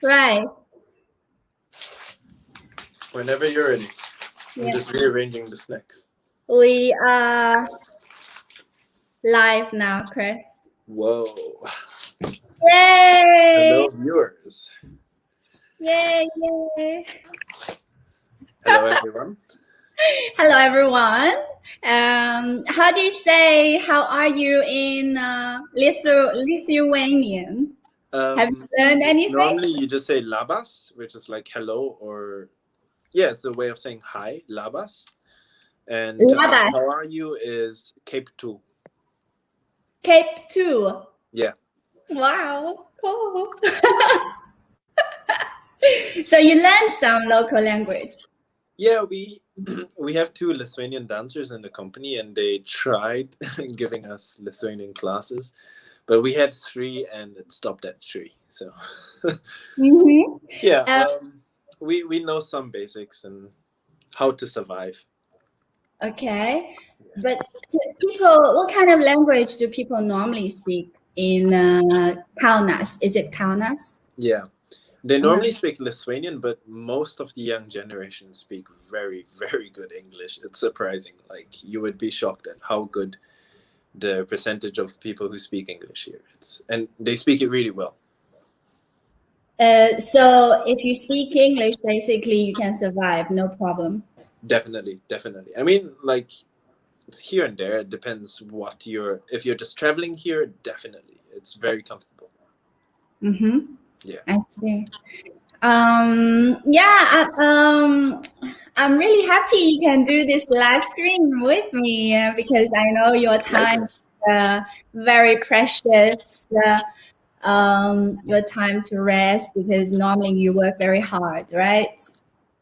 Right. Whenever you're ready. I'm Yeah. just rearranging the snacks. We are live now, Kris. Whoa. Yay! Hello, viewers. Yay! Yay! Hello, everyone. Hello, everyone. How do you say "How are you" in Lithuanian? Have you learned anything? Normally, you just say labas, which is like hello, or it's a way of saying hi, labas. And Labas. how are you is Cape 2. Cape 2. Yeah. Wow, cool. So you learned some local language. Yeah, we have 2 Lithuanian dancers in the company, and they tried giving us Lithuanian classes, but we had 3, and it stopped at 3. So yeah, we know some basics and how to survive. Okay, but people, what kind of language do people normally speak in Kaunas? Is it Kaunas? Yeah. They normally speak Lithuanian, but most of the young generation speak very, very good English. It's surprising. Like, you would be shocked at how good the percentage of people who speak English here is. And they speak it really well. So if you speak English, basically you can survive, no problem. Definitely. I mean, like, here and there, it depends if you're just traveling here, definitely. It's very comfortable. Mm-hmm. Yeah. I see. I'm really happy you can do this live stream with me because I know your time is very precious. Your time to rest because normally you work very hard, right?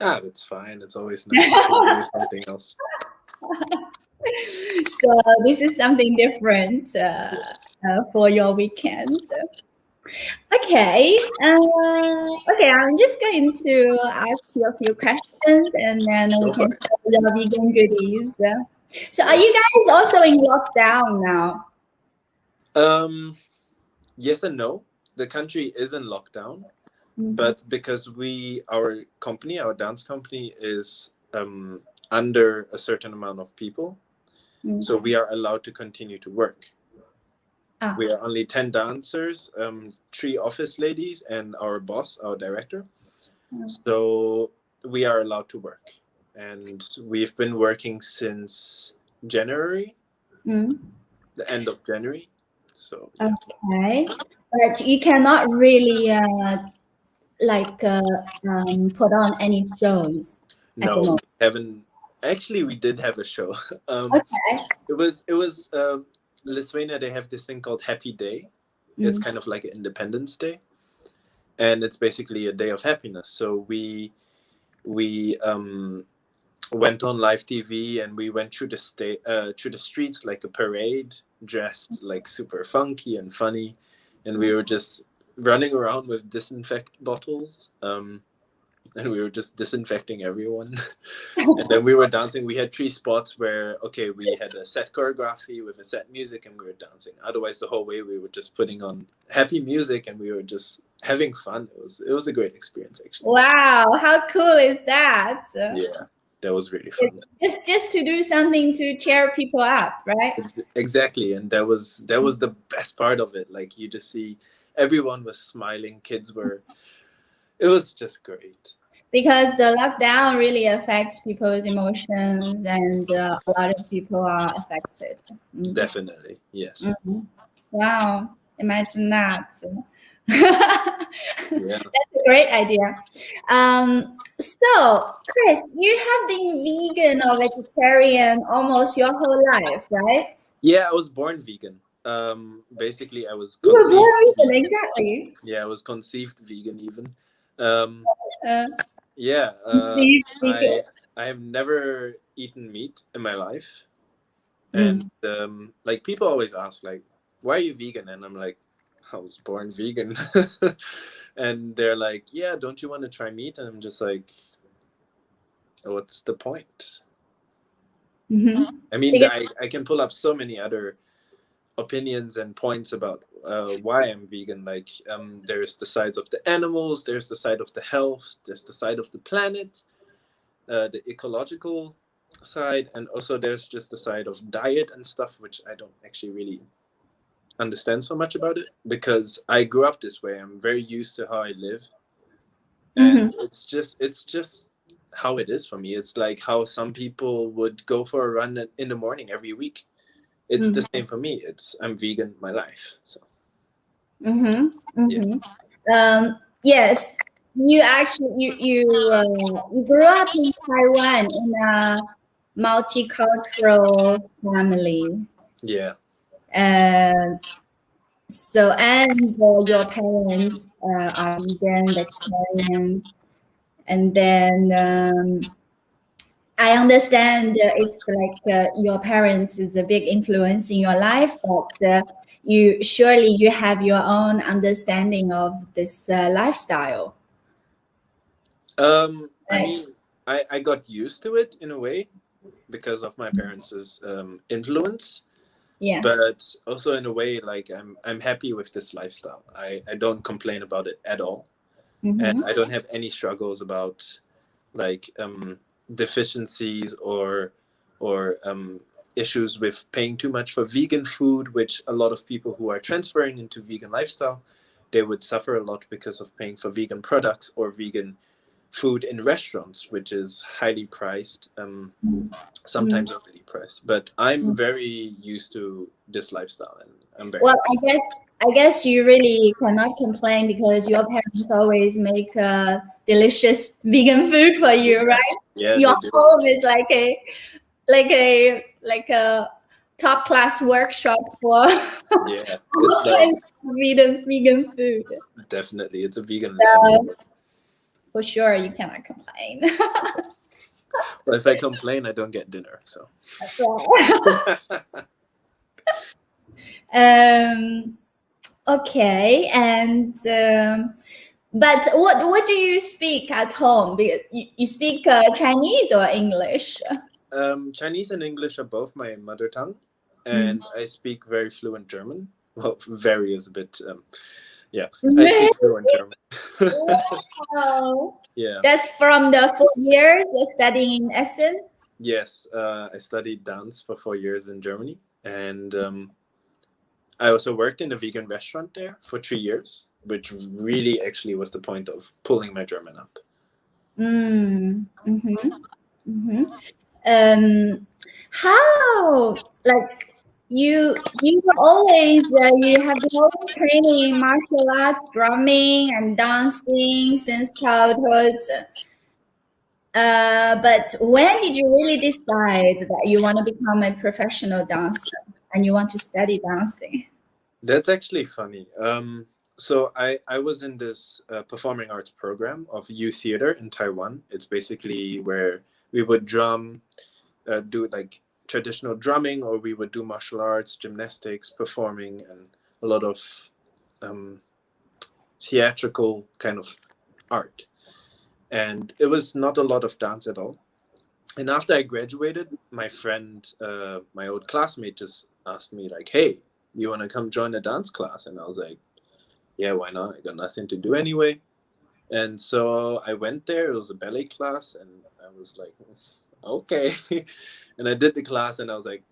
That's fine. It's always nice to do something else. So this is something different for your weekend. Okay. I'm just going to ask you a few questions and then we can try the vegan goodies. So are you guys also in lockdown now? Yes and no. The country is in lockdown, but because our dance company is under a certain amount of people, so we are allowed to continue to work. We are only 10 dancers, 3 office ladies, and our boss, our director. So we are allowed to work. And we've been working since January, the end of January. So yeah. Okay, but you cannot really put on any shows. No, we haven't. Actually, we did have a show. Okay. It was Lithuania. They have this thing called Happy Day. It's kind of like an Independence Day, and it's basically a day of happiness. So we went on live TV and we went through the streets like a parade, dressed like super funky and funny, and we were just running around with disinfect bottles. And we were just disinfecting everyone. And then we were dancing. We had 3 spots where, we had a set choreography with a set music and we were dancing. Otherwise, the whole way we were just putting on happy music and we were just having fun. It was a great experience, actually. Wow, how cool is that? Yeah, that was really fun. Just to do something to cheer people up, right? Exactly, and that was the best part of it. Like, you just see everyone was smiling. It was just great. Because the lockdown really affects people's emotions and a lot of people are affected. Definitely, yes. Wow, imagine that. That's a great idea. So, Kris, you have been vegan or vegetarian almost your whole life, right? Yeah, I was born vegan. Basically, I was You were conceived born vegan, exactly. Yeah, I was conceived vegan even. I have never eaten meat in my life, and like, people always ask, like, why are you vegan? And I'm like, I was born vegan. And they're like, yeah, don't you want to try meat? And I'm just like, what's the point? I mean, I can pull up so many other opinions and points about why I'm vegan. Like there's the sides of the animals, there's the side of the health, there's the side of the planet, the ecological side, and also there's just the side of diet and stuff, which I don't actually really understand so much about it, because I grew up this way. I'm very used to how I live, and it's just how it is for me. It's like how some people would go for a run in the morning every week. It's the same for me. I'm vegan my life. So Yes, you actually you grew up in Taiwan in a multicultural family. yeah. So, and your parents are vegan, vegetarian, and then I understand it's like your parents is a big influence in your life, but you have your own understanding of this lifestyle. I mean, I got used to it in a way because of my parents' influence. Yeah. But also in a way, like I'm happy with this lifestyle. I don't complain about it at all. And I don't have any struggles about like deficiencies or issues with paying too much for vegan food, which a lot of people who are transferring into vegan lifestyle, they would suffer a lot because of paying for vegan products or vegan food in restaurants, which is highly priced, sometimes overly priced. But I'm very used to this lifestyle, and I'm very Well, I guess you really cannot complain because your parents always make delicious vegan food for you, right? Yeah, Your they do. home is like a top class workshop for Yeah, all it's like kinds of vegan food. definitely it's a vegan lab. For sure, you cannot complain. But if I complain, I don't get dinner. So Okay, and but what do you speak at home? Because you speak Chinese or English? Chinese and English are both my mother tongue, and I speak very fluent German. Well, very is a bit. Yeah, I speak fluent German. Wow. Yeah. That's from the 4 years studying in Essen. Yes, I studied dance for 4 years in Germany, and I also worked in a vegan restaurant there for 3 years, which really actually was the point of pulling my German up. How like you always you have been always training martial arts, drumming, and dancing since childhood. But when did you really decide that you want to become a professional dancer and you want to study dancing? That's actually funny. So I was in this performing arts program of youth theater in Taiwan. It's basically where we would do like traditional drumming, or we would do martial arts, gymnastics, performing, and a lot of theatrical kind of art. And it was not a lot of dance at all. And after I graduated, my friend, my old classmate, just asked me like, "Hey, you want to come join a dance class?" And I was like, "Yeah, why not? I got nothing to do anyway." And so I went there. It was a ballet class, and I was like, "Okay." And I did the class, and I was like,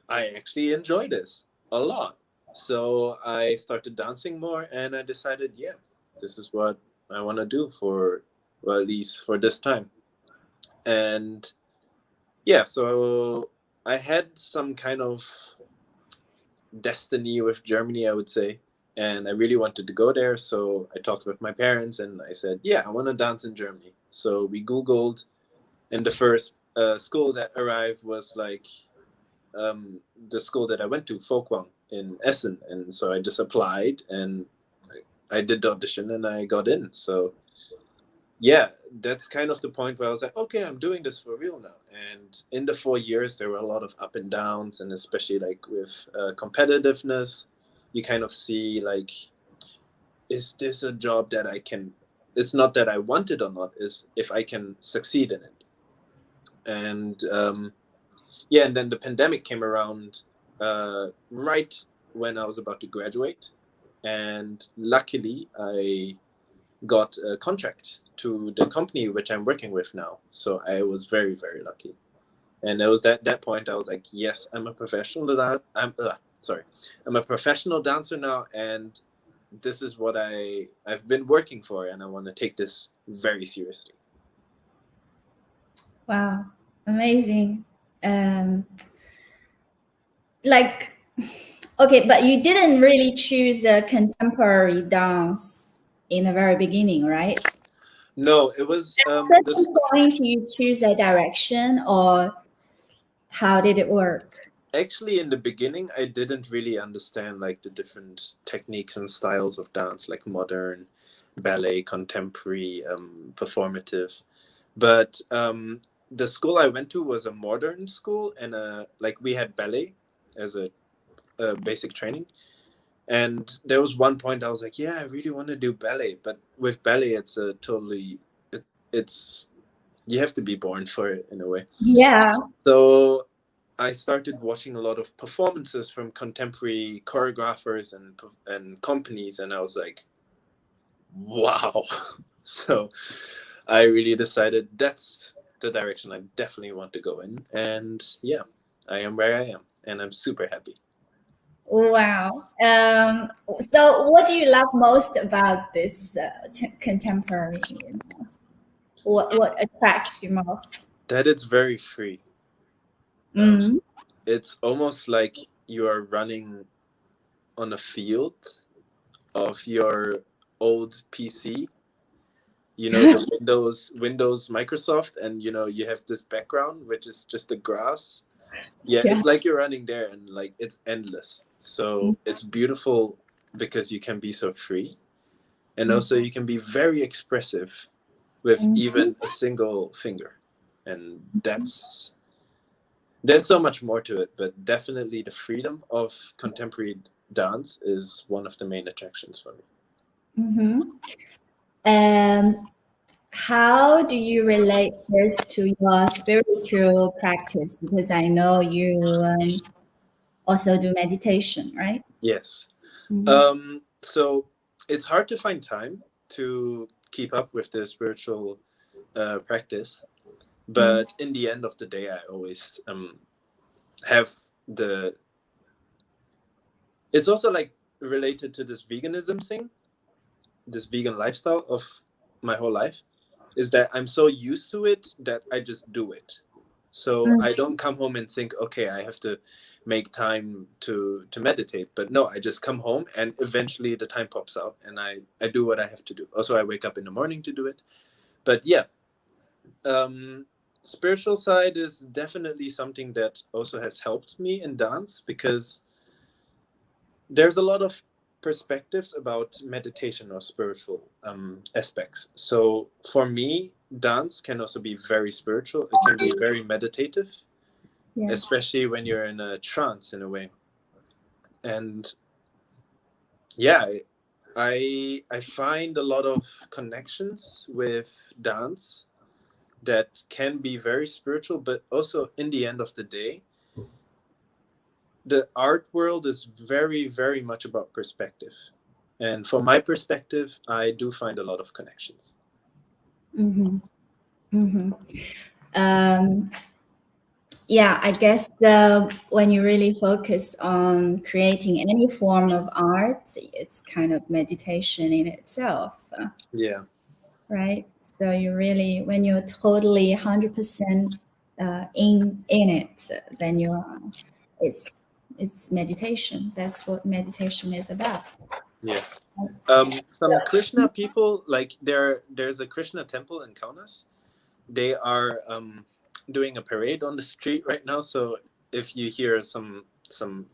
"I actually enjoy this a lot." So I started dancing more, and I decided, yeah, this is what I want to do for, well, at least for this time. And yeah, so I had some kind of destiny with Germany, I would say. And I really wanted to go there. So I talked with my parents and I said, yeah, I want to dance in Germany. So we Googled, and the first school that arrived was like the school that I went to, Folkwang in Essen. And so I just applied and I did the audition and I got in. So yeah, that's kind of the point where I was like, okay, I'm doing this for real now. And in the 4 years, there were a lot of up and downs, and especially like with competitiveness, you kind of see like, is this a job that I can? It's not that I want it or not; is if I can succeed in it. And yeah, and then the pandemic came around right when I was about to graduate, and luckily I got a contract to the company which I'm working with now. So I was very, very lucky. And it was at that point I was like, yes, I'm a professional. I'm a professional dancer now, and this is what I've been working for, and I want to take this very seriously. Wow, amazing. Like, okay, but you didn't really choose a contemporary dance in the very beginning, right? No, it was At certain point you choose a direction, or how did it work? actually in the beginning I didn't really understand like the different techniques and styles of dance, like modern, ballet, contemporary, performative. But the school I went to was a modern school, and like we had ballet as a basic training. And there was one point I was like, yeah, I really want to do ballet, but with ballet it's a totally it's you have to be born for it in a way. Yeah. So I started watching a lot of performances from contemporary choreographers and companies, and I was like, wow. So I really decided that's the direction I definitely want to go in, and yeah, I am where I am, and I'm super happy. Wow. So what do you love most about this contemporary dance? What attracts you most? That it's very free. Mm. It's almost like you are running on a field of your old PC, the Windows Microsoft, and you have this background which is just the grass. Yeah, Yeah. it's like you're running there, and like it's endless. So it's beautiful because you can be so free, and also you can be very expressive with Mhm. even a single finger. And there's so much more to it, but definitely the freedom of contemporary dance is one of the main attractions for me. Mm-hmm. How do you relate this to your spiritual practice? Because I know you also do meditation, right? Yes. Mhm. So it's hard to find time to keep up with the spiritual practice, but in the end of the day, I always have the. It's also like related to this veganism thing, this vegan lifestyle of my whole life, is that I'm so used to it that I just do it. So I don't come home and think, okay, I have to make time to meditate. But no, I just come home, and eventually the time pops out, and I do what I have to do. Also, I wake up in the morning to do it. But yeah, um, spiritual side is definitely something that also has helped me in dance, because there's a lot of perspectives about meditation or spiritual aspects. So for me, dance can also be very spiritual. It can be very meditative, Yeah. especially when you're in a trance in a way. And yeah, I find a lot of connections with dance that can be very spiritual, but also in the end of the day, the art world is very, very much about perspective. And from my perspective, I do find a lot of connections. Mm-hmm. Mm-hmm. Um, yeah, I guess when you really focus on creating any form of art, it's kind of meditation in itself, Yeah. right? So you really, when you're totally 100% in it, then it's it's meditation. That's what meditation is about. Yeah. Some Krishna people, like there's a Krishna temple in Kaunas. They are doing a parade on the street right now. So if you hear some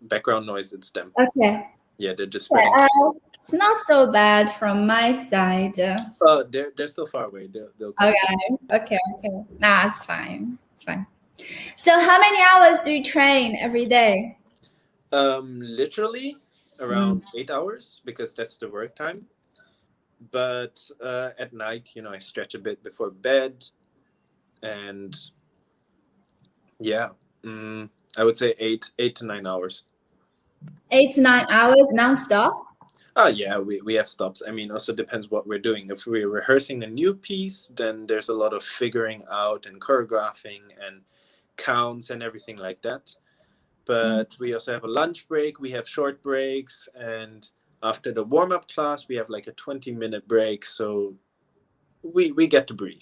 background noise, it's them. Okay. Yeah, they're just Yeah, spreading. it's not so bad from my side. They're still far away. They'll come. Okay. Nah, it's fine. It's fine. So, how many hours do you train every day? Literally Mm. around 8 hours, because that's the work time. But at night, I stretch a bit before bed, and yeah, I would say 8 to 9 hours. 8 to 9 hours non-stop? Oh yeah, we have stops. I mean, also depends what we're doing. If we're rehearsing a new piece, then there's a lot of figuring out and choreographing and counts and everything like that. But we also have a lunch break. We have short breaks, and after the warm-up class, we have like a 20-minute break. So we get to breathe.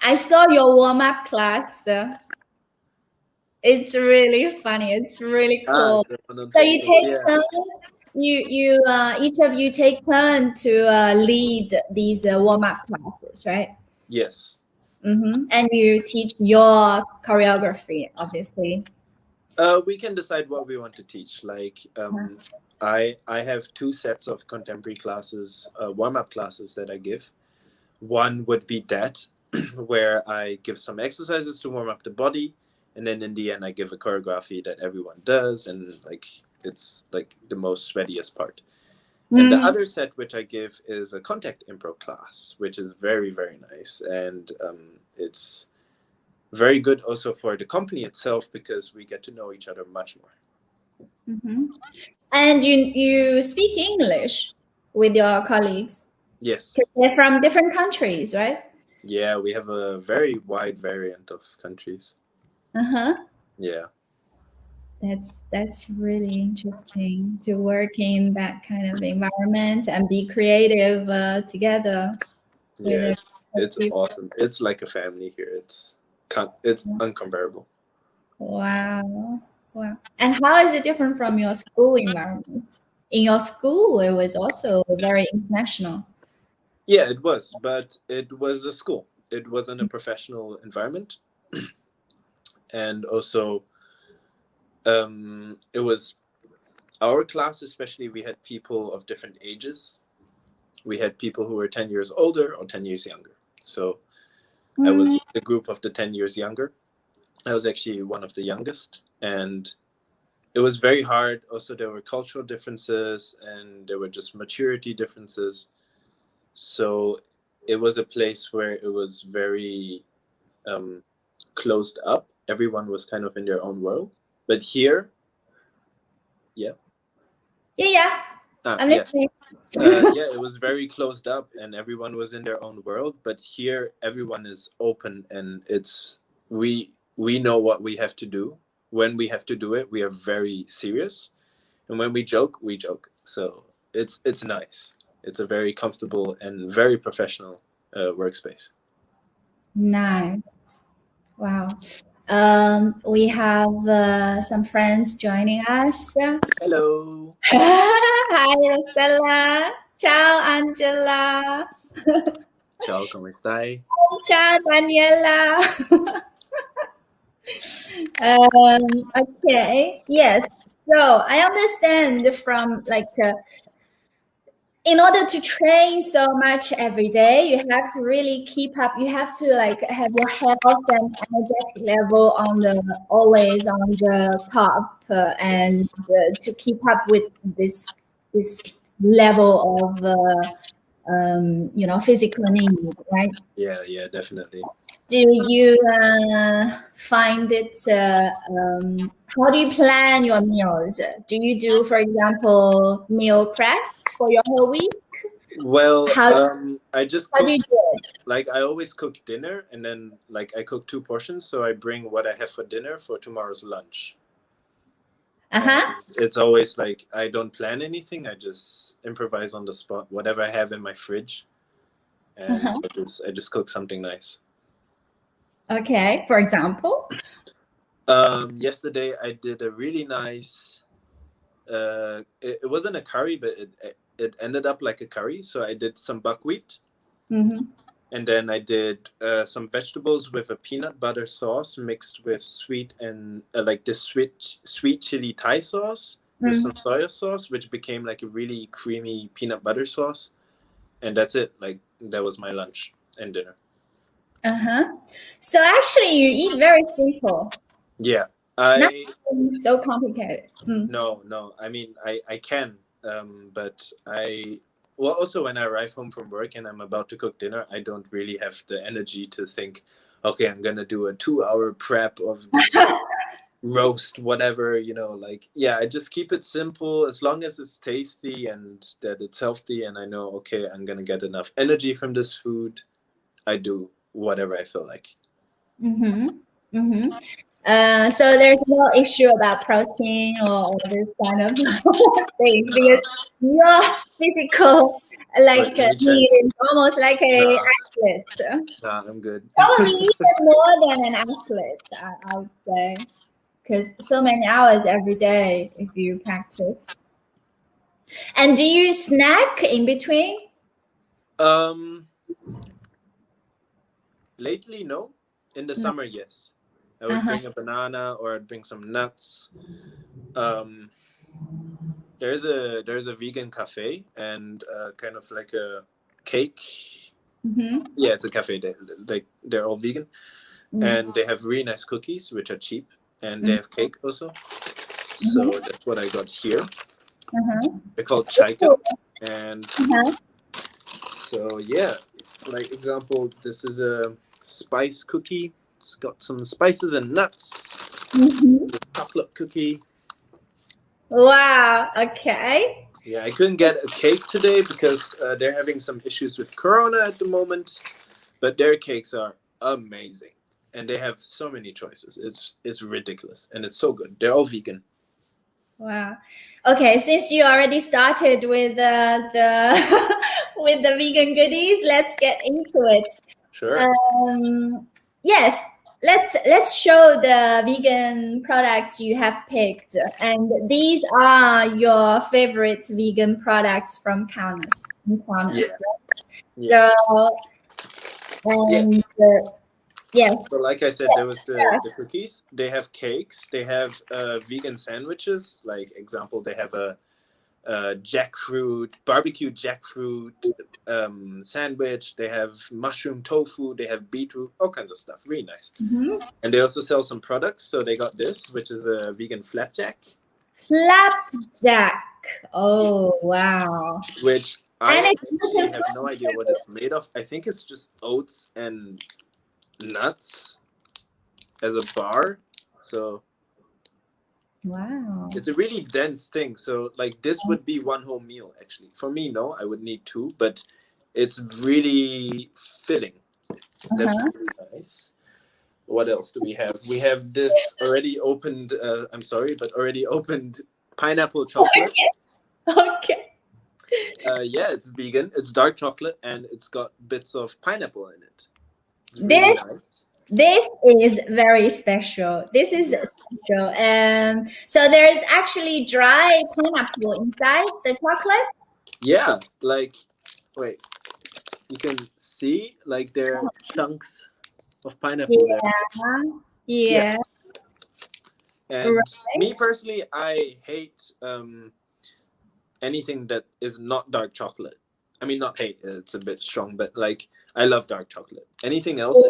I saw your warm-up class. It's really funny. It's really cool. So you take turn. You each of you take turn to lead these warm-up classes, right? Yes. And you teach your choreography, obviously. We can decide what we want to teach. Like, I have 2 sets of contemporary classes, warm-up classes that I give. One would be that, where I give some exercises to warm up the body, and then in the end I give a choreography that everyone does, and like it's like the most sweatiest part. And the other set which I give is a contact improv class, which is very, very nice, and it's very good also for the company itself because we get to know each other much more. And you speak English with your colleagues? Yes. They're from different countries, right? Yeah, we have a very wide variant of countries. Yeah. That's really interesting to work in that kind of environment and be creative together. Yeah, it's awesome. It's like a family here. It's uncomparable. Wow. And how is it different from your school environment? In your school, it was also very international. Yeah, it was, but it was a school. It wasn't a professional environment. And also, it was our class, especially, we had people of different ages. We had people who were 10 years older or 10 years younger. So I was the group of the 10 years younger. I was actually one of the youngest. And it was very hard. Also, there were cultural differences and there were just maturity differences. So it was a place where it was very closed up. Everyone was kind of in their own world. But here, I'm listening. it was very closed up and everyone was in their own world. But here, everyone is open and we know what we have to do. When we have to do it, we are very serious. And when we joke, we joke. So it's nice. It's a very comfortable and very professional workspace. Nice. Wow. We have some friends joining us. Hello. Hi, Rosella. Ciao, Angela. Ciao, come stai? Ciao, Daniela. Okay. Yes. So I understand from in order to train so much every day, you have to really keep up. You have to have your health and energetic level always on the top, and to keep up with this level of physical need, right? Yeah, definitely. Do you find it? How do you plan your meals? Do you do, for example, meal preps for your whole week? Well, I just cook, how do you do it? Like I always cook dinner, and then like I cook 2 portions, so I bring what I have for dinner for tomorrow's lunch. It's always like I don't plan anything. I just improvise on the spot, whatever I have in my fridge, and I just cook something nice. Okay, for example. Yesterday I did a really nice. It wasn't a curry, but it ended up like a curry. So I did some buckwheat, and then I did some vegetables with a peanut butter sauce mixed with sweet and like this sweet chili Thai sauce with some soy sauce, which became like a really creamy peanut butter sauce. And that's it. Like that was my lunch and dinner. So actually, you eat very simple. Yeah, nothing so complicated. No. I mean, I can, but well, also when I arrive home from work and I'm about to cook dinner, I don't really have the energy to think, okay, I'm gonna do a 2-hour prep of this. roast whatever, like, yeah, I just keep it simple as long as it's tasty and that it's healthy, and I know, okay, I'm gonna get enough energy from this food. I do whatever I feel like. Mm-hmm. Mm-hmm. So there's no issue about protein or this kind of things because your physical Wait, let me check. need is almost like a Nah, athlete. nah, I'm good. Probably even more than an athlete, I would say, because so many hours every day if you practice. And do you snack in between? um Lately, no. In the No. summer, yes. I would Uh-huh. bring a banana or I'd bring some nuts. um there's a vegan cafe and kind of like a cake. Mm-hmm. Yeah, it's a cafe. They're all vegan, and they have really nice cookies which are cheap, and they Mm-hmm. have cake also. So that's what I got here. Uh-huh. They're called Chaika, and Uh-huh. so yeah, like example, this is a spice cookie. It's got some spices and nuts. Mm-hmm. Chocolate cookie. Wow. Okay. Yeah, I couldn't get a cake today because they're having some issues with Corona at the moment, but their cakes are amazing, and they have so many choices. It's ridiculous, and it's so good. They're all vegan. Wow. Okay, since you already started with the with the vegan goodies, let's get into it. Sure. Yes, let's show the vegan products you have picked, and these are your favorite vegan products from Kaunas. Yeah. Kaunas. Yeah. So, Yeah. and yes, So like I said, there yes, was the yes. cookies. They have cakes. They have vegan sandwiches. Like example, they have a jackfruit, barbecue jackfruit sandwich. They have mushroom tofu. They have beetroot, all kinds of stuff. Really nice. Mhm. And they also sell some products. So they got this, which is a vegan flapjack, Flapjack. Oh wow! which And I it's actually have gluten-free no idea what too. it's made of. I think it's just oats and nuts as a bar. So Wow. it's a really dense thing. So like this would be one whole meal actually. For me, no, I would need two, but it's really filling. That's Uh-huh. really nice. What else do we have? We have this already opened. I'm sorry, but already opened pineapple chocolate. Okay. Yeah, it's vegan. It's dark chocolate and it's got bits of pineapple in it. It's really This nice. this is very special. This is Yeah. special. And so there's actually dry pineapple inside the chocolate. Yeah. Like, wait, you can see like there are chunks of pineapple there. Yeah. Yeah. Yeah. And me Right. personally, I hate anything that is not dark chocolate. I mean, not hate. It's a bit strong, but like I love dark chocolate. Anything else,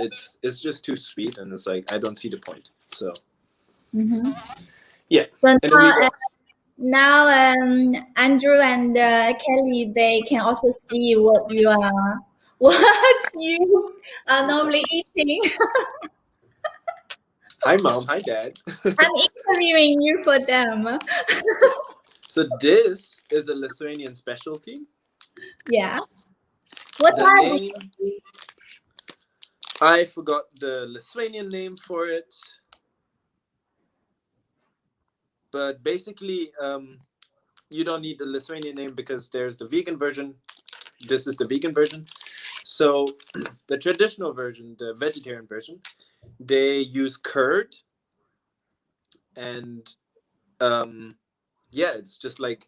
it's just too sweet, and it's like I don't see the point. So Mhm. yeah, So and then we got Andrew and Kelly, they can also see what you are, what you are normally eating. hi mom, hi dad. I'm interviewing you for them. So this is a Lithuanian specialty. Yeah. What The are these? name I forgot the Lithuanian name for it, but basically, you don't need the Lithuanian name because there's the vegan version. This is the vegan version. So the traditional version, the vegetarian version, they use curd, and yeah, it's just like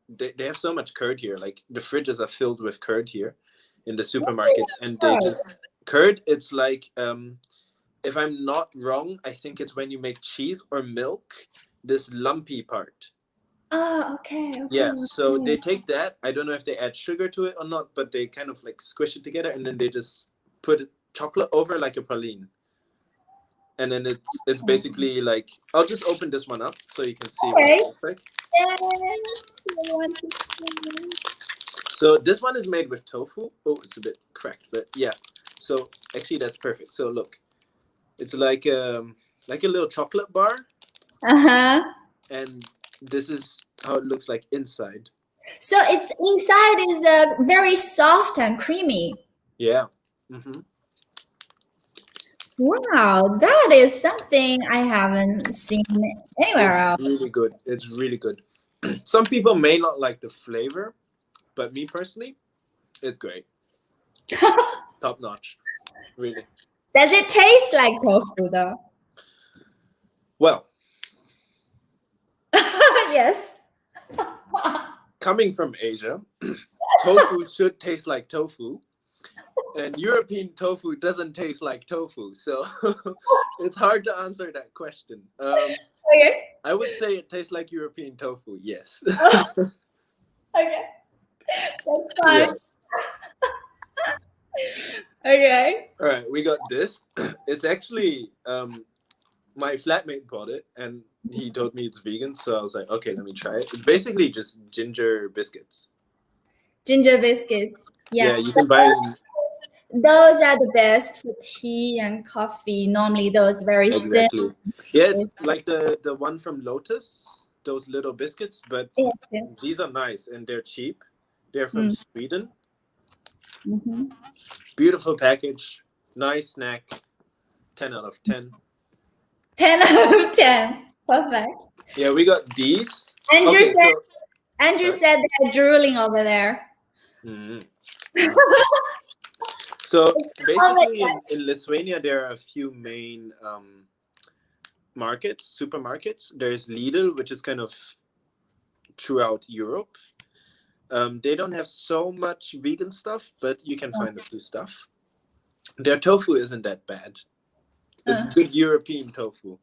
they have so much curd here. Like the fridges are filled with curd here in the What supermarket, is and they curd? just curd. It's like if I'm not wrong, I think it's when you make cheese or milk, this lumpy part. Oh, okay, Yeah, okay, so okay. they take that. I don't know if they add sugar to it or not, but they kind of like squish it together, and then they just put chocolate over like a praline. And then it's basically like I'll just open this one up so you can see what it Okay. looks like. Yes. So this one is made with tofu. Oh, it's a bit cracked, but yeah. So actually that's perfect. So look, it's like a little chocolate bar, Uh-huh. And this is how it looks like inside. So it's inside is very soft and creamy. Yeah. Mm-hmm. Wow, that is something I haven't seen anywhere else. It's really good. It's really good. Some people may not like the flavor, but me personally, it's great. Top notch. Really. Does it taste like tofu though? Well, Yes. coming from Asia, tofu should taste like tofu. And European tofu doesn't taste like tofu. So it's hard to answer that question. Okay. I would say it tastes like European tofu, yes. Okay. That's fine. Yeah. Okay. All right, we got this. It's actually my flatmate bought it and he told me it's vegan, so I was like, okay, let me try it. It's basically just ginger biscuits. Ginger biscuits. Yeah, Yeah. you can buy them. Those are the best for tea and coffee. Normally, those very thin. Exactly. Yeah, it's like the one from Lotus, those little biscuits, but Yes, yes. these are nice and they're cheap. They're from Sweden. Mm-hmm. Beautiful package, nice snack. 10 out of 10. 10 out of 10. Perfect. Yeah, we got these. Andrew Okay, said. so- Andrew said they're drooling over there. Mhm. So basically, in Lithuania, there are a few main markets, supermarkets. There's Lidl, which is kind of throughout Europe. They don't have so much vegan stuff, but you can find a few stuff. Their tofu isn't that bad. It's good European tofu.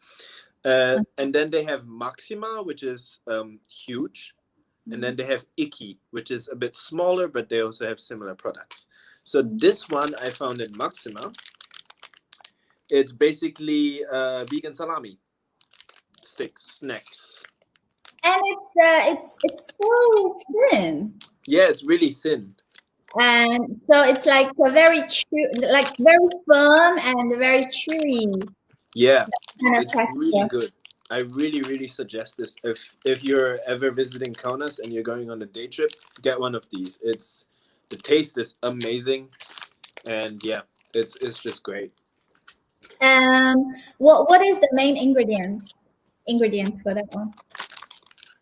And then they have Maxima, which is huge. And then they have Iki, which is a bit smaller, but they also have similar products. So this one I found in Maxima. It's basically vegan salami sticks, snacks. And it's so thin. Yeah, it's really thin. And so it's like a very very firm and very chewy. Yeah, Kind of it's texture. really good. I really, really suggest this. If you're ever visiting Kaunas and you're going on a day trip, get one of these. The taste is amazing, and yeah, it's just great. What is the main ingredient for that one?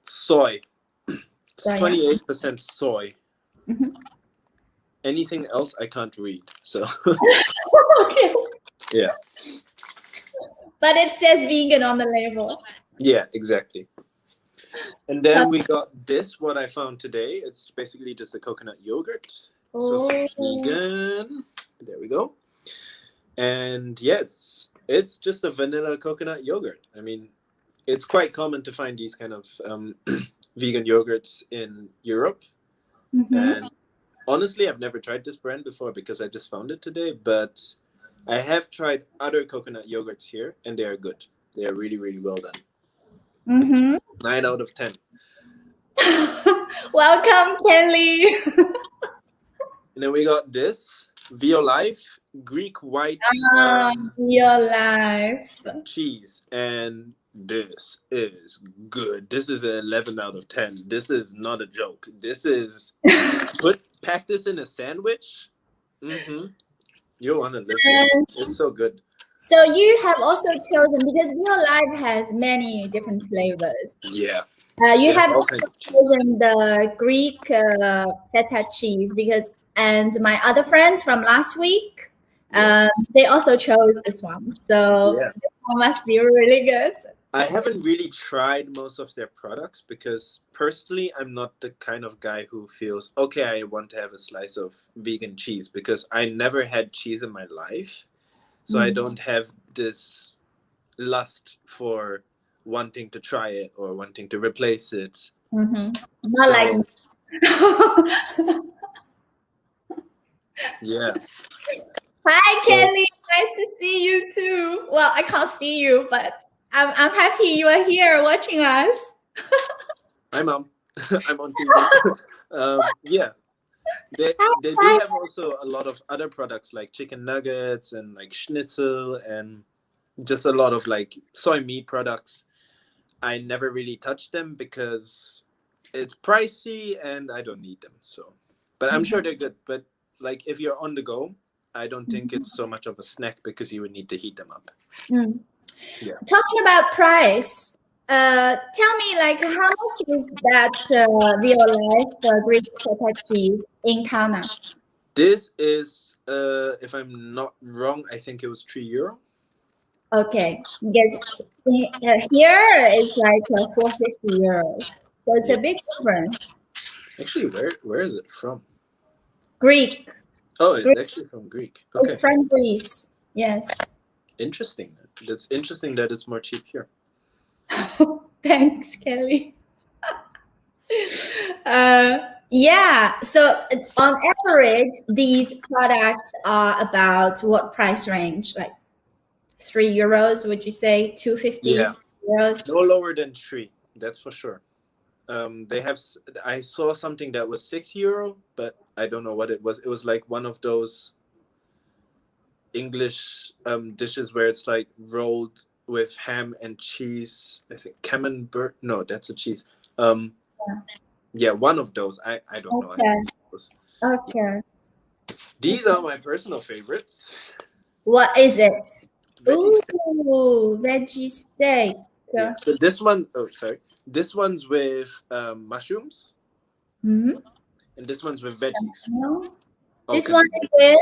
Soy. It's Soy, 28% soy. Mm-hmm. Anything else I can't read. So Okay. yeah. But it says vegan on the label. Yeah, exactly. And then we got this, what I found today. It's basically just a coconut yogurt. So it's vegan. There we go. And yeah, it's just a vanilla coconut yogurt. I mean, it's quite common to find these kind of vegan yogurts in Europe. Mm-hmm. And honestly, I've never tried this brand before because I just found it today. But I have tried other coconut yogurts here, and they are good. They are really, really well done. Mm-hmm. 9 out of 10. Welcome, Kelly. And then we got this Violife Greek white Violife cheese, and this is good. This is an 11 out of 10. This is not a joke. This is pack this in a sandwich. Mm-hmm. You want to live it. It's so good. So you have also chosen, because Violife has many different flavors. Yeah. You have also chosen the Greek feta cheese and my other friends from last week, they also chose this one. So this one must be really good. I haven't really tried most of their products because personally, I'm not the kind of guy who feels, okay, I want to have a slice of vegan cheese, because I never had cheese in my life. So I don't have this lust for wanting to try it or wanting to replace it. Mm-hmm. Not like yeah. Hi, Kelly. Nice to see you too. Well, I can't see you, but I'm happy you are here watching us. Hi, Mom. I'm on TV. Yeah. They do have also a lot of other products like chicken nuggets and like schnitzel and just a lot of like soy meat products. I never really touch them because it's pricey and I don't need them. So, but I'm sure they're good. But like if you're on the go, I don't think it's so much of a snack because you would need to heat them up. Yeah. Talking about price, tell me, like, how much is that Violife Greek shepherd cheese in Kaunas? This is, if I'm not wrong, I think it was €3. Okay, because here it's like €450, so it's a big difference. Actually, where is it from? Greek. Oh, it's Greek. actually from Greek. Okay. It's from Greece. Yes. Interesting. That's interesting that it's more cheap here. Thanks, Kelly. Yeah. So on average, these products are about what price range? Like €3, would you say? 250 Yeah. euros? No lower than 3. That's for sure. They have. I saw something that was €6, but I don't know what it was. It was like one of those English dishes where it's like rolled with ham and cheese. I think camembert. No, that's a cheese. Yeah, one of those. I don't know. Okay. These are my personal favorites. What is it? Veggie. Ooh, veggie steak. Yeah. So this one. Oh, sorry. This one's with mushrooms. Mm-hmm. And this one's with veggies. This one is with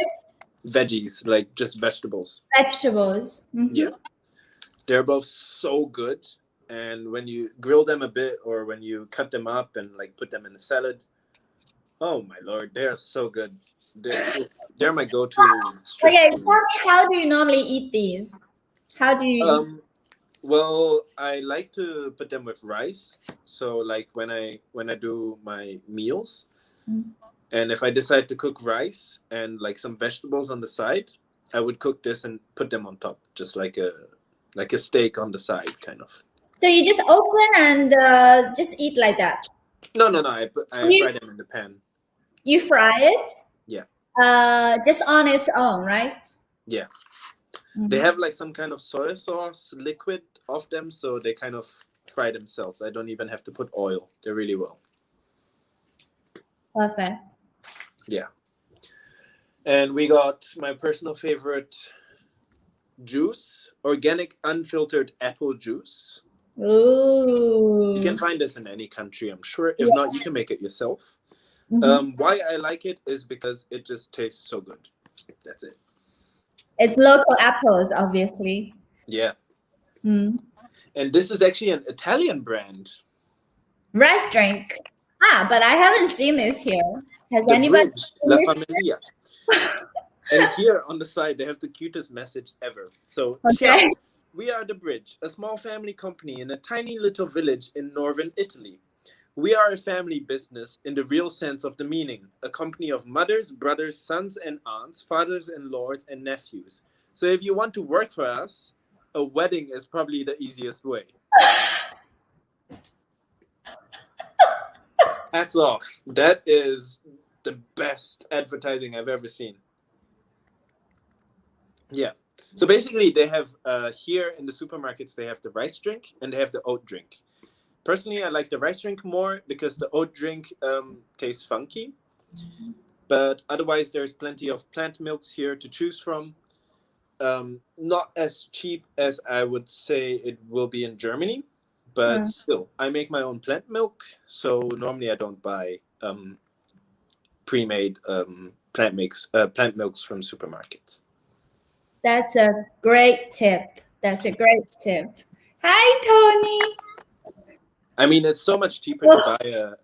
veggies, like just vegetables. Vegetables. Mm-hmm. Yeah. They're both so good. And when you grill them a bit or when you cut them up and like put them in a salad, oh my Lord, they're so good. They're my go-to. Okay, tell me, how do you normally eat these? How do you eat? Well, I like to put them with rice. So like when I do my meals, and if I decide to cook rice and like some vegetables on the side, I would cook this and put them on top, just like a steak on the side, kind of. So you just open and just eat like that? No. I fry them in the pan. You fry it? Yeah. Just on its own, right? Yeah. They have like some kind of soy sauce liquid of them, so they kind of fry themselves. I don't even have to put oil. They're really well. Perfect. Yeah. And we got my personal favorite juice, organic unfiltered apple juice. Ooh. You can find this in any country, I'm sure. If not, you can make it yourself. Why I like it is because it just tastes so good. That's it. It's local apples, obviously. Yeah. And this is actually an Italian brand. Rice drink. But I haven't seen this here. Has anybody seen La this Familia. And here on the side, they have the cutest message ever. So, Okay. Ciao, we are The Bridge, a small family company in a tiny little village in northern Italy. We are a family business in the real sense of the meaning, a company of mothers, brothers, sons and aunts, fathers-in-laws and nephews. So if you want to work for us, a wedding is probably the easiest way. Hats off. That is the best advertising I've ever seen. Yeah. So basically they have here in the supermarkets, they have the rice drink and they have the oat drink. Personally, I like the rice drink more because the oat drink tastes funky. But otherwise, there's plenty of plant milks here to choose from. Not as cheap as I would say it will be in Germany. But still, I make my own plant milk. So normally I don't buy pre-made plant milks from supermarkets. That's a great tip. Hi, Tony. I mean, it's so much cheaper to buy a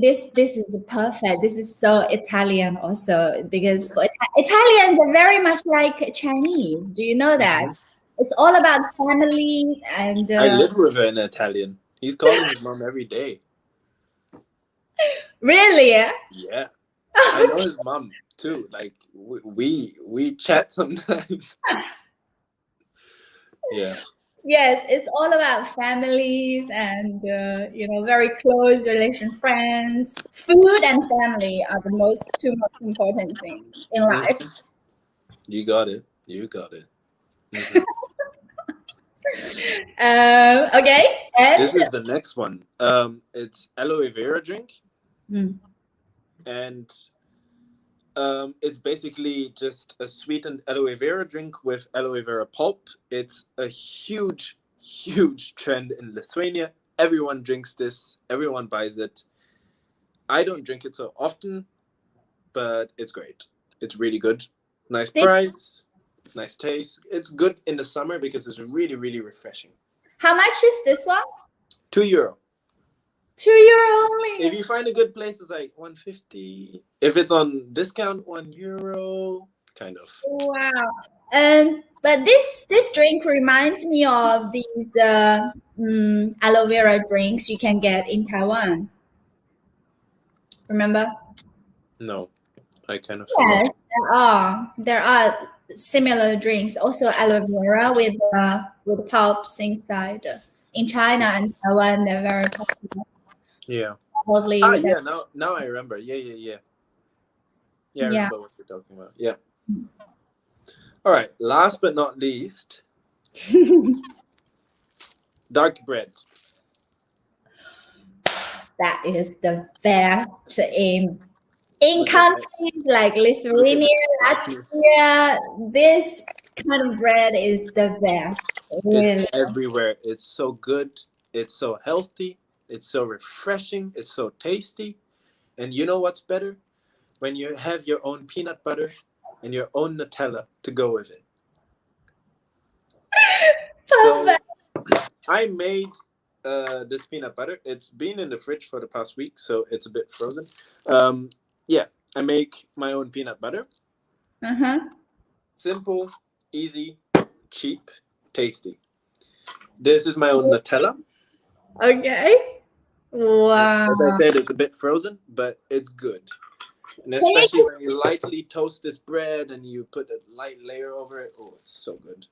this is perfect. This is so Italian also, because for Italians are very much like Chinese. Do you know that? It's all about families and... I live with an Italian. He's calling his mom every day. Really? Yeah. I know his mom too. Like we chat sometimes. Yeah. Yes, it's all about families and very close relation, friends. Food and family are the two most important things in life. You got it. Okay. And This is the next one. It's aloe vera drink, and it's basically just a sweetened aloe vera drink with aloe vera pulp. It's a huge, huge trend in Lithuania. Everyone drinks this. Everyone buys it. I don't drink it so often, but it's great. It's really good. Nice price, nice taste. It's good in the summer because it's really, really refreshing. how much is this one? €2. €2 only. If you find a good place, it's like 150. If it's on discount, €1, kind of. Wow. But this drink reminds me of these aloe vera drinks you can get in Taiwan. Remember? No, I kind of Yes, there are similar drinks, also aloe vera with pulps inside. In China and Taiwan, they're very popular. Yeah. Probably. Yeah. Now I remember. Yeah. Yeah, I remember what you're talking about. Yeah. All right. Last but not least, dark bread. That is the best in countries like Lithuania, Latvia. This kind of bread is the best. Really. It's everywhere. It's so good. It's so healthy. It's so refreshing. It's so tasty. And you know what's better? When you have your own peanut butter and your own Nutella to go with it. Perfect. So I made this peanut butter. It's been in the fridge for the past week, so it's a bit frozen. Yeah, I make my own peanut butter. Simple, easy, cheap, tasty. This is my own Nutella. Okay. Wow. As I said, it's a bit frozen, but it's good. And especially when you lightly toast this bread and you put a light layer over it, oh, it's so good.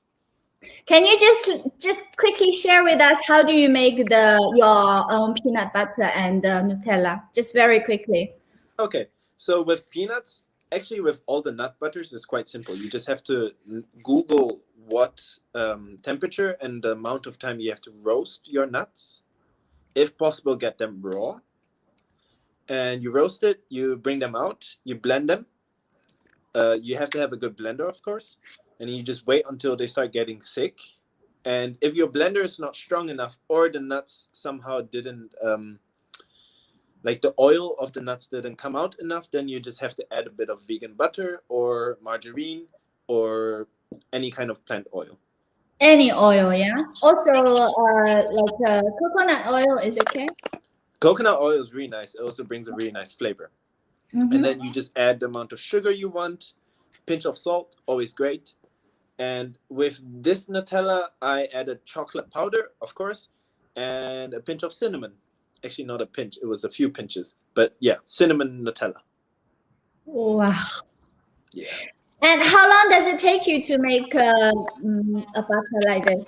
Can you just quickly share with us how do you make your own peanut butter and Nutella? Just very quickly. Okay, so with peanuts, actually with all the nut butters, it's quite simple. You just have to Google what temperature and the amount of time you have to roast your nuts. If possible, get them raw. And you roast it, you bring them out, you blend them. You have to have a good blender, of course. And you just wait until they start getting thick. And if your blender is not strong enough or the nuts somehow didn't, like the oil of the nuts didn't come out enough, then you just have to add a bit of vegan butter or margarine or any kind of plant oil. Any oil, yeah? Also, like coconut oil is okay? Coconut oil is really nice. It also brings a really nice flavor. And then you just add the amount of sugar you want, pinch of salt, always great. And with this Nutella, I added chocolate powder, of course, and a pinch of cinnamon. Actually, not a pinch. It was a few pinches. But yeah, cinnamon Nutella. Wow. Yeah. And how long does it take you to make a butter like this?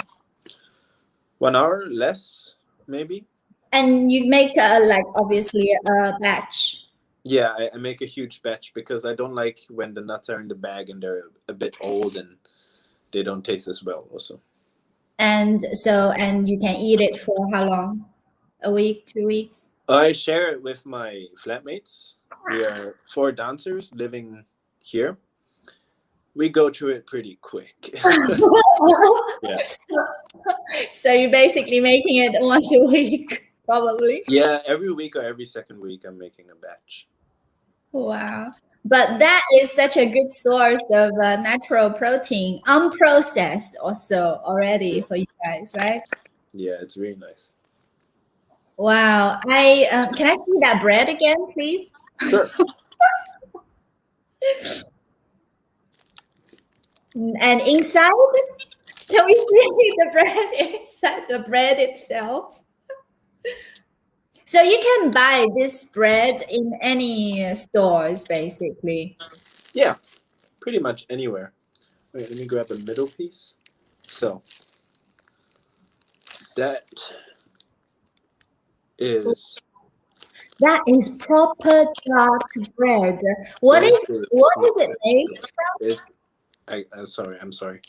1 hour, less, maybe. And you make like obviously a batch. Yeah, I make a huge batch because I don't like when the nuts are in the bag and they're a bit old and they don't taste as well also. And you can eat it for how long? A week, 2 weeks? I share it with my flatmates. We are 4 dancers living here. We go through it pretty quick. Yeah. So you're basically making it once a week, probably. Yeah, every week or every second week I'm making a batch. Wow. But that is such a good source of natural protein, unprocessed also already for you guys, right? Yeah, it's really nice. Wow. Can I see that bread again, please? Sure. And inside, can we see the bread inside the bread itself? So you can buy this bread in any stores, basically. Yeah, pretty much anywhere. Wait, let me grab a middle piece. So that is proper dark bread. What is it made from? I'm sorry.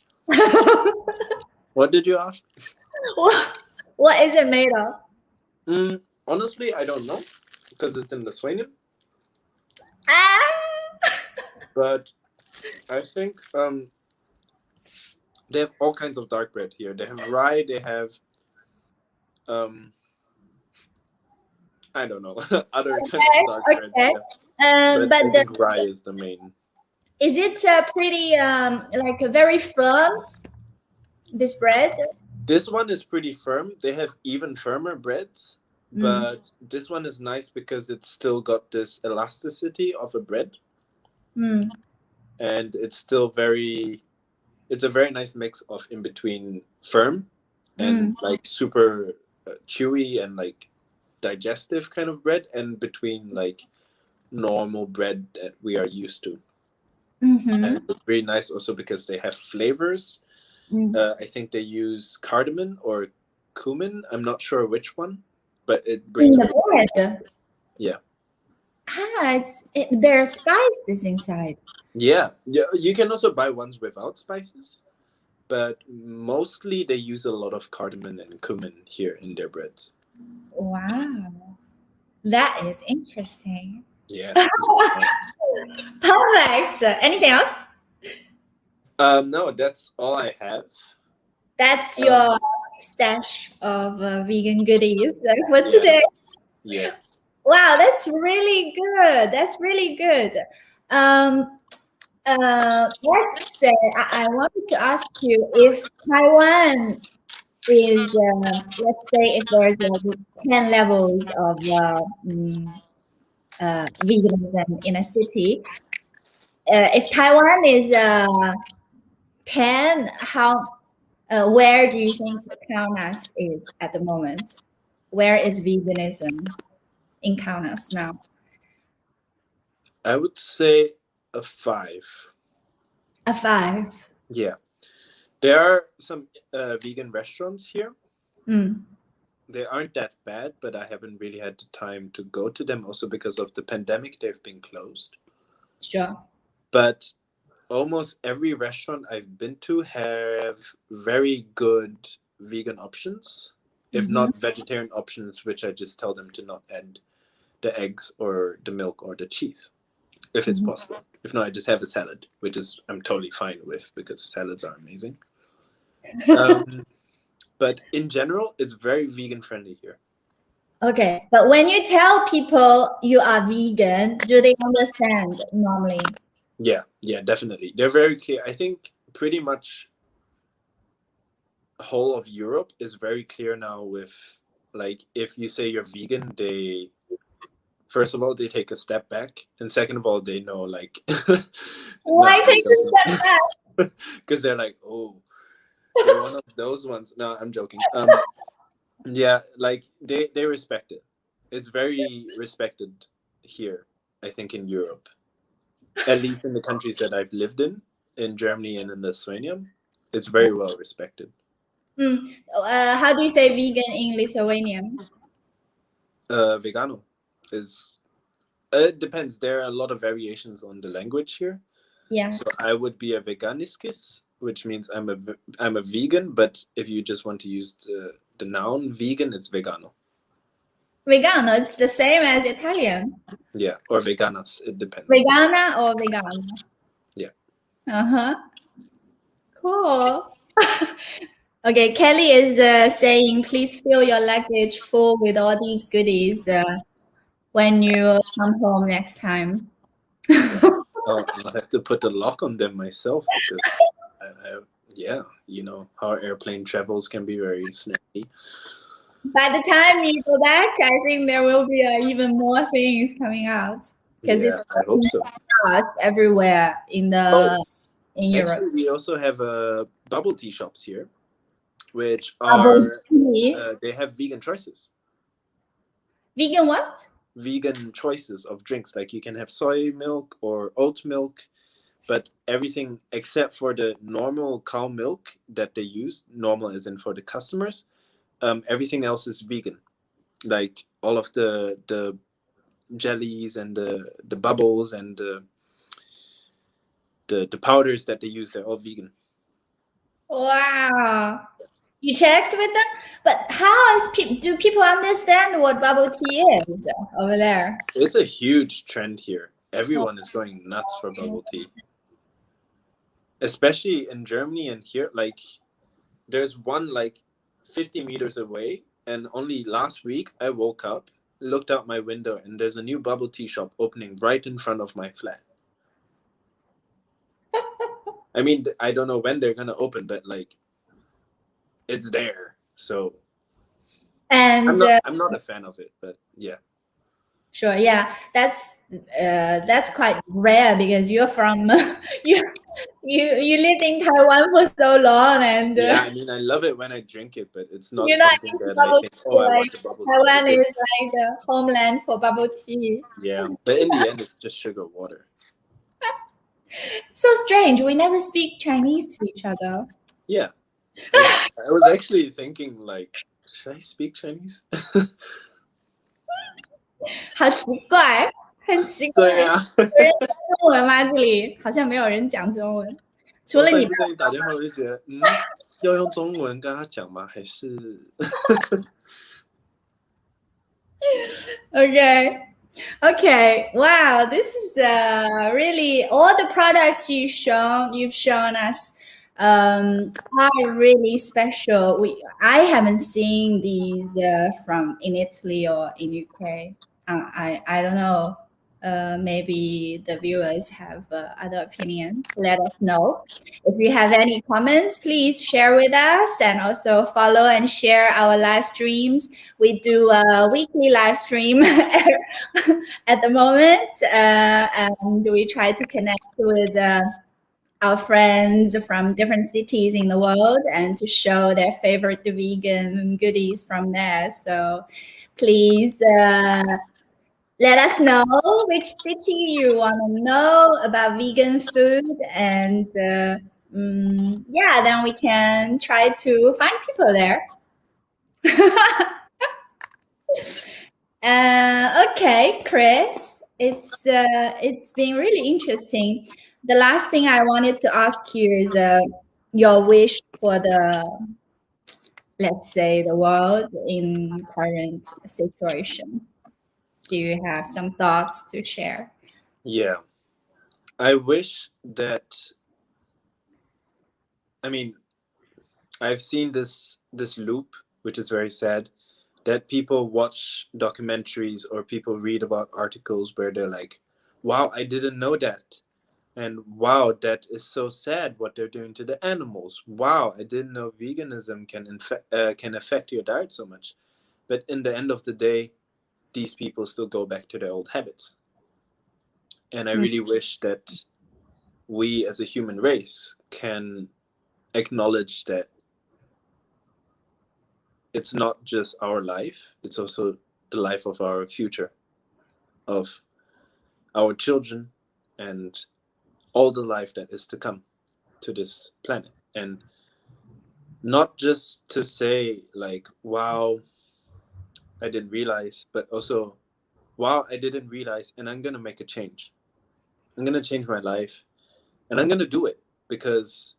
What did you ask? What is it made of? Honestly, I don't know because it's in Lithuania. Ah! But I think they have all kinds of dark bread here. They have rye. They have I don't know other kinds of dark bread. Okay. But I But think rye is the main. is it pretty like very firm? This bread? This one is pretty firm. They have even firmer breads, but this one is nice because it's still got this elasticity of a bread, and it's still it's a very nice mix of in between firm and like super chewy and like digestive kind of bread, and between like normal bread that we are used to. And it's very nice also because they have flavors. I think they use cardamom or cumin. I'm not sure which one, but it brings in the bread. Yeah. There are spices inside. Yeah. You can also buy ones without spices, but mostly they use a lot of cardamom and cumin here in their breads. Wow, that is interesting. Yeah. Perfect. Anything else? No, that's all I have. That's your stash of vegan goodies for today. Yeah. Wow, that's really good. That's really good. Let's say I wanted to ask you if Taiwan is, let's say, if there's 10 levels of veganism in a city. If Taiwan is 10, where do you think Kaunas is at the moment? Where is veganism in Kaunas now? I would say a 5. A 5. Yeah. There are some vegan restaurants here. They aren't that bad, but I haven't really had the time to go to them. Also because of the pandemic, they've been closed. Sure. But almost every restaurant I've been to have very good vegan options, if not vegetarian options, which I just tell them to not add the eggs or the milk or the cheese, if it's possible. If not, I just have a salad, which is I'm totally fine with because salads are amazing. But in general, it's very vegan friendly here. Okay, but when you tell people you are vegan, do they understand normally? Yeah, definitely. They're very clear. I think pretty much whole of Europe is very clear now with, like, if you say you're vegan, they first of all they take a step back, and second of all they know, like, Why take a step back? because they're like, oh, you're one of those ones. No, I'm joking. Yeah, like they respect it. It's very respected here, I think, in Europe, at least in the countries that I've lived in Germany and in Lithuania. It's very well respected. How do you say vegan in Lithuanian? Vegano is. It depends. There are a lot of variations on the language here. Yeah. So I would be a veganiskis, which means I'm a vegan. But if you just want to use the noun vegan, it's vegano. Vegano, it's the same as Italian. Yeah, or veganas. It depends. Vegana or vegano? Yeah. Cool. Okay, Kelly is saying, please fill your luggage full with all these goodies when you come home next time. I'll have to put a lock on them myself because, yeah, you know how airplane travels can be very snacky. By the time you go back, I think there will be even more things coming out because it's I hope so. fast everywhere in Europe. Actually, we also have bubble tea shops here, which are they have vegan choices. Vegan what? Vegan choices of drinks, like you can have soy milk or oat milk, but everything except for the normal cow milk that they use, normal as in for the customers, everything else is vegan. Like all of the jellies and the bubbles and the powders that they use, they're all vegan. Wow. You checked with them? But how is do people understand what bubble tea is over there? It's a huge trend here. Everyone is going nuts for bubble tea. Especially in Germany and here, like there's one like 50 meters away, and only last week I woke up, looked out my window, and there's a new bubble tea shop opening right in front of my flat. I mean, I don't know when they're gonna open, but like it's there. So And I'm not a fan of it, but yeah. sure, yeah, that's quite rare because you're from you lived in Taiwan for so long, and Yeah, I mean, I love it when I drink it, but it's not you're not something into that I bubble think, oh, tea. I Like want a bubble tea. Taiwan Because, is like the homeland for bubble tea. yeah, but in the end, it's just sugar water. It's so strange. We never speak Chinese to each other. Yeah. I was actually thinking, like, should I speak Chinese? 好奇怪，很奇怪。对呀、有人讲中文吗？这里好像没有人讲中文，除了你爸我上次跟你打电话，我就觉得，要用中文跟他讲吗？还是？Okay. Okay. Wow. This is really all the products you've shown us are really special. I haven't seen these from in Italy or in UK. I don't know. Maybe the viewers have other opinion. Let us know. If you have any comments, please share with us, and also follow and share our live streams. We do a weekly live stream at the moment, and we try to connect with our friends from different cities in the world and to show their favorite vegan goodies from there. So please let us know which city you want to know about vegan food, and yeah, then we can try to find people there. Okay, Kris, it's been really interesting. The last thing I wanted to ask you is your wish for the, let's say, the world in current situation. Do you have some thoughts to share? yeah? I wish that. I mean, I've seen this loop, which is very sad, that people watch documentaries or people read about articles where they're like, "Wow, I didn't know that." And wow, that is so sad what they're doing to the animals. Wow, I didn't know veganism can affect your diet so much. But in the end of the day, these people still go back to their old habits. And I really wish that we as a human race can acknowledge that it's not just our life, it's also the life of our future, of our children, and all the life that is to come to this planet. And not just to say like, wow, I didn't realize, but also, wow, I didn't realize, and I'm gonna make a change. I'm gonna change my life, and I'm gonna do it, because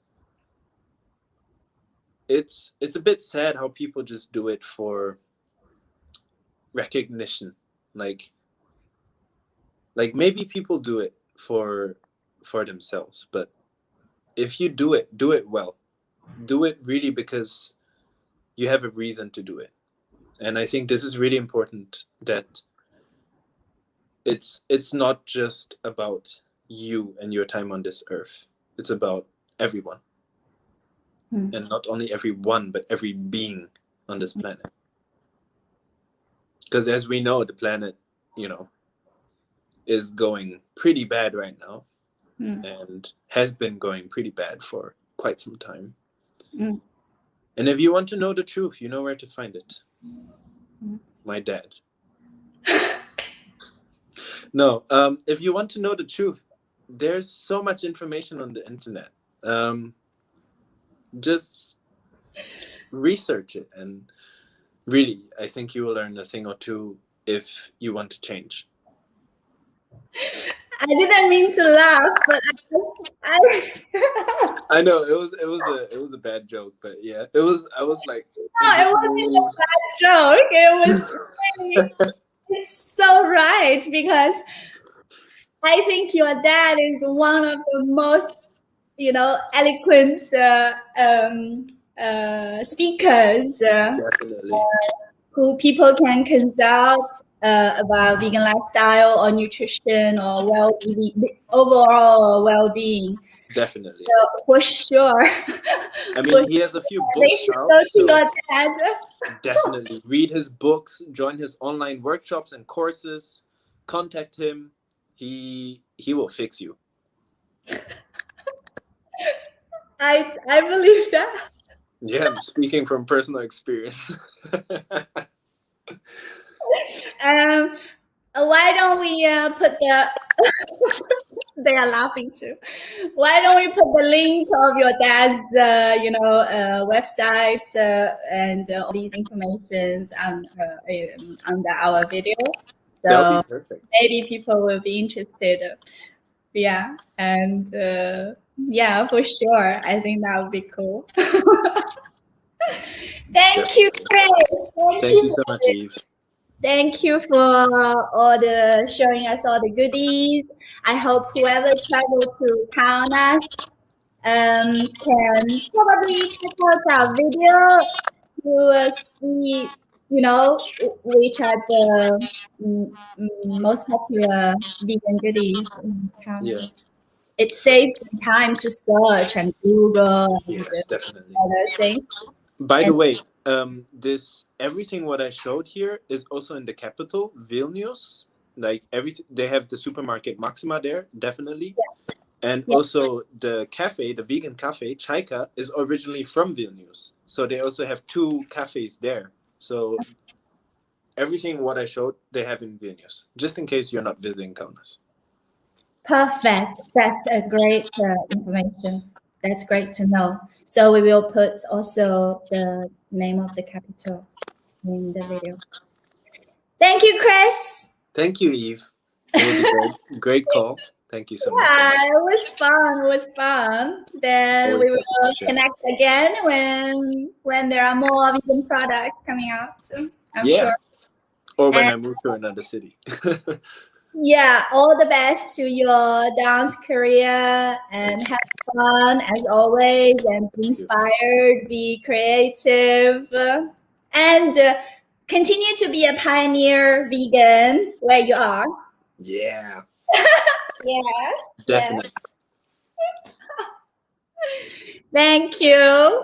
it's a bit sad how people just do it for recognition. Like maybe people do it for themselves, but if you do it well. Do it really because you have a reason to do it. And I think this is really important, that it's not just about you and your time on this earth. It's about everyone. And not only everyone, but every being on this planet. Because as we know, the planet, is going pretty bad right now, and has been going pretty bad for quite some time. And if you want to know the truth, you know where to find it. My dad. No, if you want to know the truth, there's so much information on the internet. Just research it, and really, I think you will learn a thing or two if you want to change. I didn't mean to laugh, but I know it was a bad joke, but yeah, it was. I was like, no, it wasn't a bad joke. It was really, it's so right, because I think your dad is one of the most, eloquent speakers definitely, who people can consult about vegan lifestyle or nutrition or overall well-being. definitely. So for sure. I mean, he has a few They books should out, go to so your dad. definitely read his books, join his online workshops and courses, contact him. He will fix you. I believe that. Yeah, I'm speaking from personal experience. Why don't we put the they are laughing too. Why don't we put the link of your dad's website and all these informations under our video, That'll so be perfect. maybe people will be interested. Yeah, and yeah, for sure, I think that would be cool. Thank you, Kris. Thank you so much, Eve. Thank you for all the showing us all the goodies. I hope whoever traveled to Kaunas can probably check out our video to see, which are the most popular vegan goodies in Yeah. Kaunas. It saves them time to search and Google and Yes, definitely. all those things. By the way, this everything what I showed here is also in the capital, Vilnius. Like everything, they have the supermarket Maxima there, definitely, and Yeah. also the cafe, the vegan cafe Chaika, is originally from Vilnius. So they also have 2 cafes there. So everything what I showed, they have in Vilnius, just in case you're not visiting Kaunas. Perfect. That's a great information. That's great to know. So we will put also the name of the capital in the video. Thank you, Kris. Thank you, Eve. It was a great call. Thank you so much. Yeah, it was fun. It was fun. Then Always we will happy to share. connect again when there are more vegan products coming out. I'm sure. Or when And I move to another city. yeah, all the best to your dance career and have fun as always and be inspired, be creative, and continue to be a pioneer vegan where you are. Yeah, Yes. definitely. Thank you.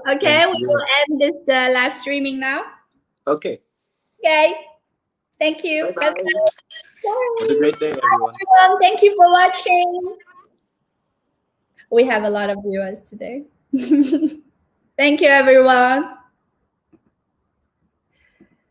Okay, Thank we you. will end this live streaming now. Okay. Okay. Thank you. Bye-bye. Bye. Have a great day, everyone. Thank you for watching. We have a lot of viewers today. Thank you, everyone.